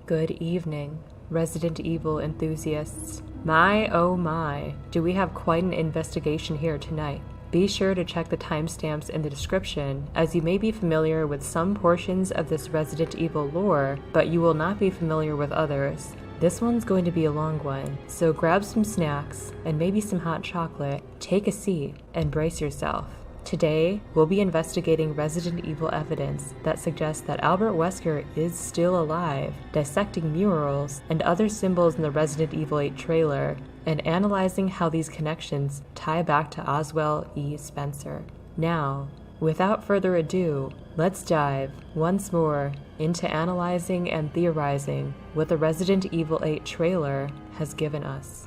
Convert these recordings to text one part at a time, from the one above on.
Good evening, Resident Evil enthusiasts. My oh my, do we have quite an investigation here tonight. Be sure to check the timestamps in the description, as you may be familiar with some portions of this Resident Evil lore, but you will not be familiar with others. This one's going to be a long one, so grab some snacks and maybe some hot chocolate, take a seat, and brace yourself. Today, we'll be investigating Resident Evil evidence that suggests that Albert Wesker is still alive, dissecting murals and other symbols in the Resident Evil 8 trailer, and analyzing how these connections tie back to Oswell E. Spencer. Now, without further ado, let's dive once more into analyzing and theorizing what the Resident Evil 8 trailer has given us.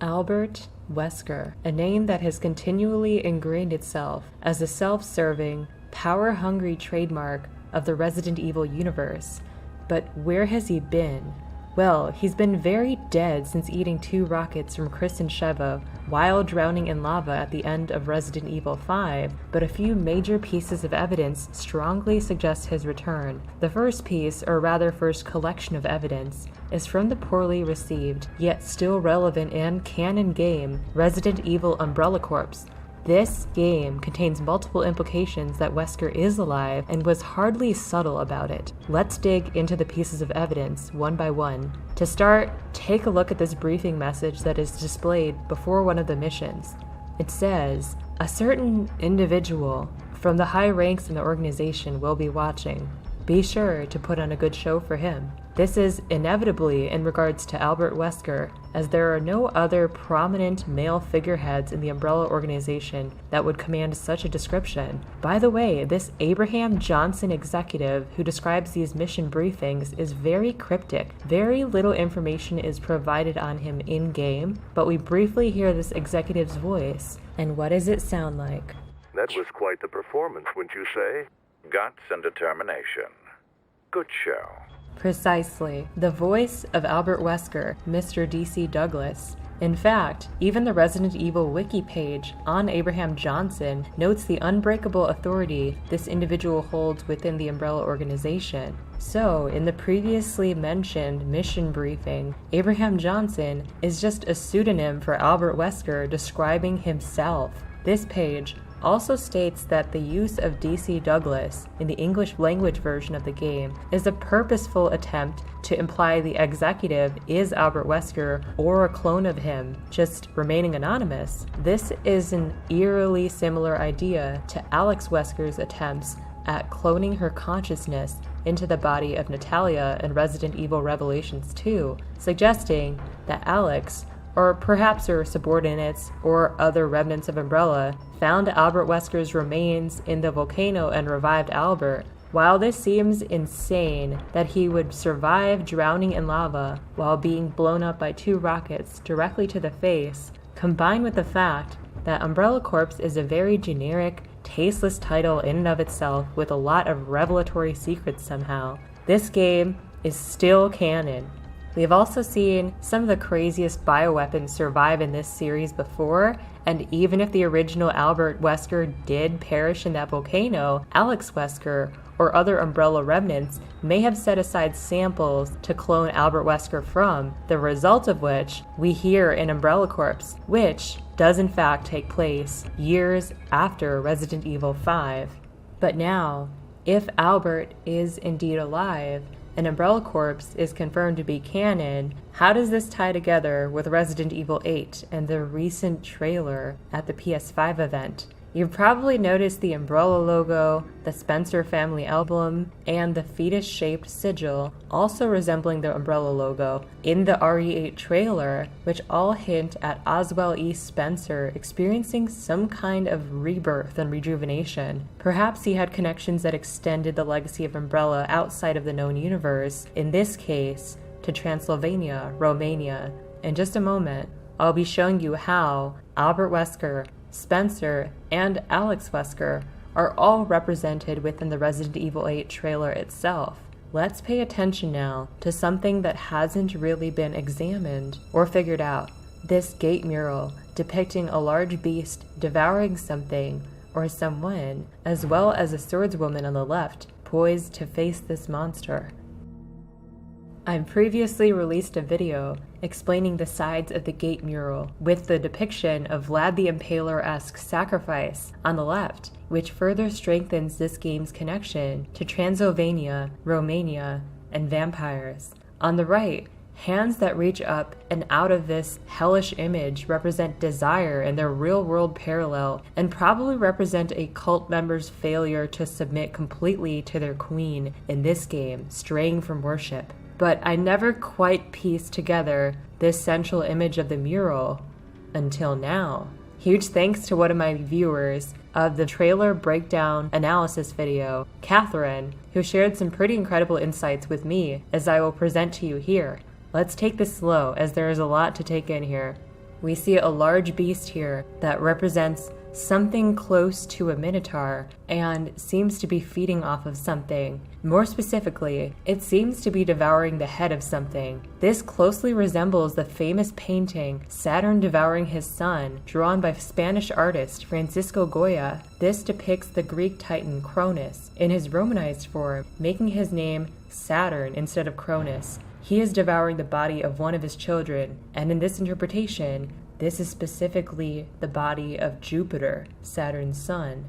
Albert Wesker, a name that has continually ingrained itself as a self-serving, power-hungry trademark of the Resident Evil universe. But where has he been? Well, he's been very dead since eating 2 rockets from Chris and Sheva while drowning in lava at the end of Resident Evil 5, but a few major pieces of evidence strongly suggest his return. The first piece, or rather first collection of evidence, is from the poorly received, yet still relevant and canon game, Resident Evil Umbrella Corps. This game contains multiple implications that Wesker is alive and was hardly subtle about it. Let's dig into the pieces of evidence one by one. To start, take a look at this briefing message that is displayed before one of the missions. It says, "A certain individual from the high ranks in the organization will be watching. Be sure to put on a good show for him." This is inevitably in regards to Albert Wesker, as there are no other prominent male figureheads in the Umbrella organization that would command such a description. By the way, this Abraham Johnson executive who describes these mission briefings is very cryptic. Very little information is provided on him in-game, but we briefly hear this executive's voice. And what does it sound like? That was quite the performance, wouldn't you say? Guts and determination. Good show. Precisely. The voice of Albert Wesker, Mr. D.C. Douglas. In fact, even the Resident Evil wiki page on Abraham Johnson notes the unbreakable authority this individual holds within the Umbrella organization. So, in the previously mentioned mission briefing, Abraham Johnson is just a pseudonym for Albert Wesker describing himself. This page also states that the use of D.C. Douglas in the English language version of the game is a purposeful attempt to imply the executive is Albert Wesker or a clone of him, just remaining anonymous. This is an eerily similar idea to Alex Wesker's attempts at cloning her consciousness into the body of Natalia in Resident Evil Revelations 2, suggesting that Alex, or perhaps her subordinates or other remnants of Umbrella, found Albert Wesker's remains in the volcano and revived Albert. While this seems insane that he would survive drowning in lava while being blown up by 2 rockets directly to the face, combined with the fact that Umbrella Corps is a very generic, tasteless title in and of itself with a lot of revelatory secrets somehow, this game is still canon. We have also seen some of the craziest bioweapons survive in this series before, and even if the original Albert Wesker did perish in that volcano, Alex Wesker or other Umbrella remnants may have set aside samples to clone Albert Wesker from, the result of which we hear in Umbrella Corps, which does in fact take place years after Resident Evil 5. But now, if Albert is indeed alive, and Umbrella Corps is confirmed to be canon, how does this tie together with Resident Evil 8 and the recent trailer at the PS5 event? You've probably noticed the Umbrella logo, the Spencer family emblem, and the fetus-shaped sigil, also resembling the Umbrella logo, in the RE8 trailer, which all hint at Oswell E. Spencer experiencing some kind of rebirth and rejuvenation. Perhaps he had connections that extended the legacy of Umbrella outside of the known universe, in this case, to Transylvania, Romania. In just a moment, I'll be showing you how Albert Wesker, Spencer, and Alex Wesker are all represented within the Resident Evil 8 trailer itself. Let's pay attention now to something that hasn't really been examined or figured out. This gate mural depicting a large beast devouring something or someone, as well as a swordswoman on the left, poised to face this monster. I've previously released a video explaining the sides of the gate mural with the depiction of Vlad the Impaler-esque sacrifice on the left, which further strengthens this game's connection to Transylvania, Romania, and vampires. On the right, hands that reach up and out of this hellish image represent desire in their real-world parallel and probably represent a cult member's failure to submit completely to their queen in this game, straying from worship. But I never quite pieced together this central image of the mural until now. Huge thanks to one of my viewers of the trailer breakdown analysis video, Catherine, who shared some pretty incredible insights with me as I will present to you here. Let's take this slow as there is a lot to take in here. We see a large beast here that represents something close to a minotaur and seems to be feeding off of something. More specifically, it seems to be devouring the head of something. This closely resembles the famous painting Saturn Devouring His Son, drawn by Spanish artist Francisco Goya. This depicts the Greek titan Cronus in his Romanized form, making his name Saturn instead of Cronus. He is devouring the body of one of his children, and in this interpretation, this is specifically the body of Jupiter, Saturn's son.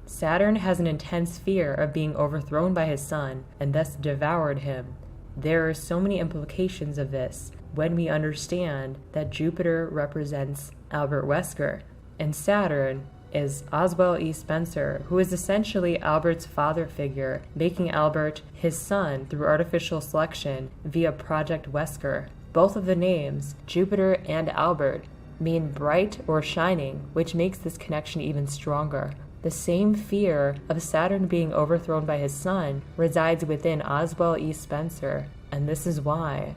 Saturn has an intense fear of being overthrown by his son, and thus devoured him. There are so many implications of this when we understand that Jupiter represents Albert Wesker, and Saturn is Oswald E. Spencer, who is essentially Albert's father figure, making Albert his son through artificial selection via Project Wesker. Both of the names, Jupiter and Albert, mean bright or shining, which makes this connection even stronger. The same fear of Saturn being overthrown by his son resides within Oswald E. Spencer, and this is why.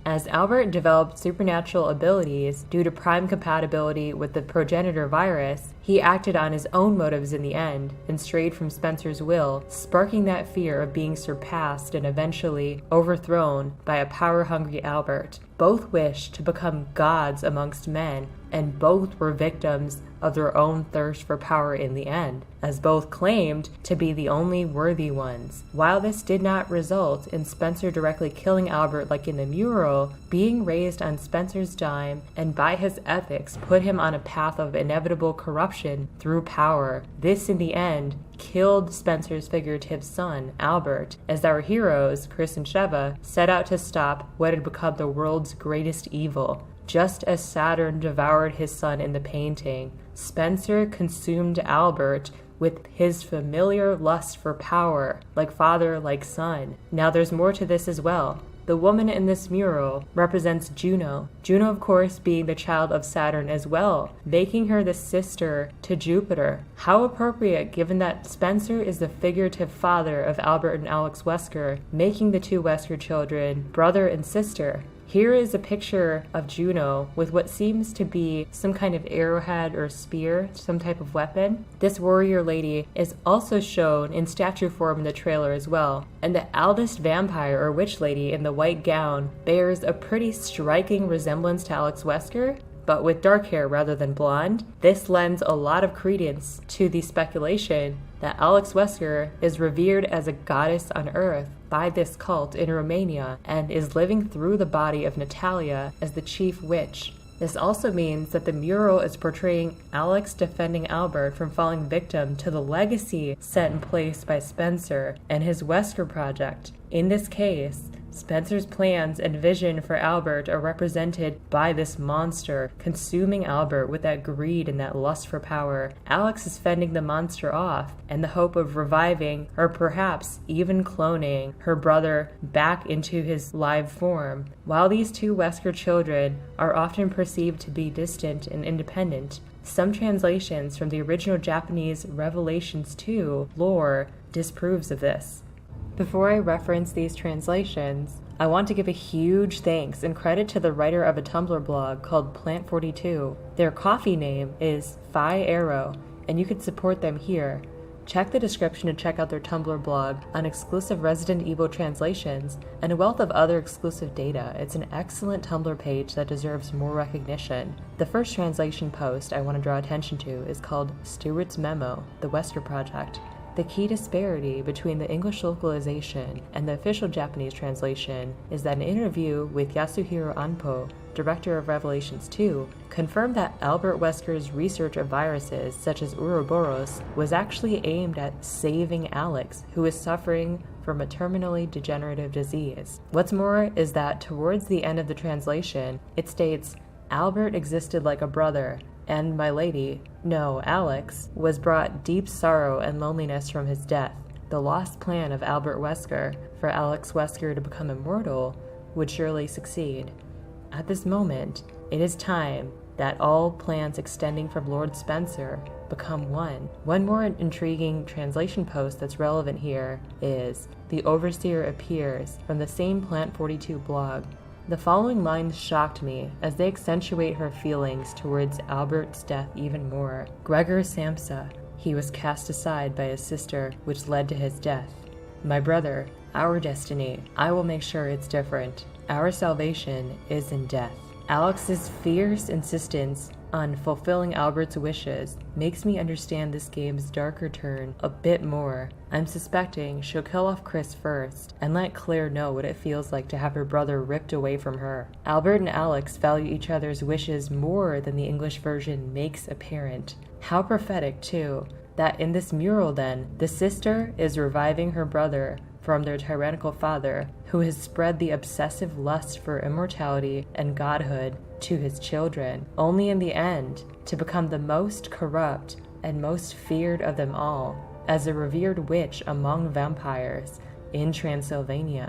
As Albert developed supernatural abilities due to prime compatibility with the progenitor virus, he acted on his own motives in the end and strayed from Spencer's will, sparking that fear of being surpassed and eventually overthrown by a power-hungry Albert. Both wished to become gods amongst men, and both were victims of their own thirst for power in the end, as both claimed to be the only worthy ones. While this did not result in Spencer directly killing Albert like in the mural, being raised on Spencer's dime and by his ethics put him on a path of inevitable corruption through power. This in the end killed Spencer's figurative son, Albert, as our heroes, Chris and Sheva, set out to stop what had become the world's greatest evil. Just as Saturn devoured his son in the painting, Spencer consumed Albert with his familiar lust for power, like father, like son. Now there's more to this as well. The woman in this mural represents Juno. Juno, of course, being the child of Saturn as well, making her the sister to Jupiter. How appropriate, given that Spencer is the figurative father of Albert and Alex Wesker, making the two Wesker children brother and sister. Here is a picture of Juno with what seems to be some kind of arrowhead or spear, some type of weapon. This warrior lady is also shown in statue form in the trailer as well. And the eldest vampire or witch lady in the white gown bears a pretty striking resemblance to Alex Wesker, but with dark hair rather than blonde. This lends a lot of credence to the speculation that Alex Wesker is revered as a goddess on Earth by this cult in Romania and is living through the body of Natalia as the chief witch. This also means that the mural is portraying Alex defending Albert from falling victim to the legacy set in place by Spencer and his Wesker project. In this case, Spencer's plans and vision for Albert are represented by this monster consuming Albert with that greed and that lust for power. Alex is fending the monster off in the hope of reviving or perhaps even cloning her brother back into his live form. While these two Wesker children are often perceived to be distant and independent, some translations from the original Japanese Revelations 2 lore disproves of this. Before I reference these translations, I want to give a huge thanks and credit to the writer of a Tumblr blog called Plant42. Their coffee name is Phi Arrow, and you can support them here. Check the description to check out their Tumblr blog on exclusive Resident Evil translations and a wealth of other exclusive data. It's an excellent Tumblr page that deserves more recognition. The first translation post I want to draw attention to is called Stewart's Memo, the Wesker Project. The key disparity between the English localization and the official Japanese translation is that an interview with Yasuhiro Anpo, director of Revelations 2, confirmed that Albert Wesker's research of viruses such as Ouroboros was actually aimed at saving Alex, who is suffering from a terminally degenerative disease. What's more is that towards the end of the translation, it states, Albert existed like a brother, and my lady, no, Alex, was brought deep sorrow and loneliness from his death. The lost plan of Albert Wesker for Alex Wesker to become immortal would surely succeed. At this moment, it is time that all plans extending from Lord Spencer become one. One more intriguing translation post that's relevant here is, the Overseer appears, from the same Plant 42 blog. The following lines shocked me as they accentuate her feelings towards Albert's death even more. Gregor Samsa, he was cast aside by his sister, which led to his death. My brother, our destiny, I will make sure it's different. Our salvation is in death. Alex's fierce insistence on fulfilling Albert's wishes makes me understand this game's darker turn a bit more. I'm suspecting she'll kill off Chris first and let Claire know what it feels like to have her brother ripped away from her. Albert and Alex value each other's wishes more than the English version makes apparent. How prophetic, too, that in this mural then, the sister is reviving her brother from their tyrannical father, who has spread the obsessive lust for immortality and godhood to his children, only in the end to become the most corrupt and most feared of them all, as a revered witch among vampires in Transylvania.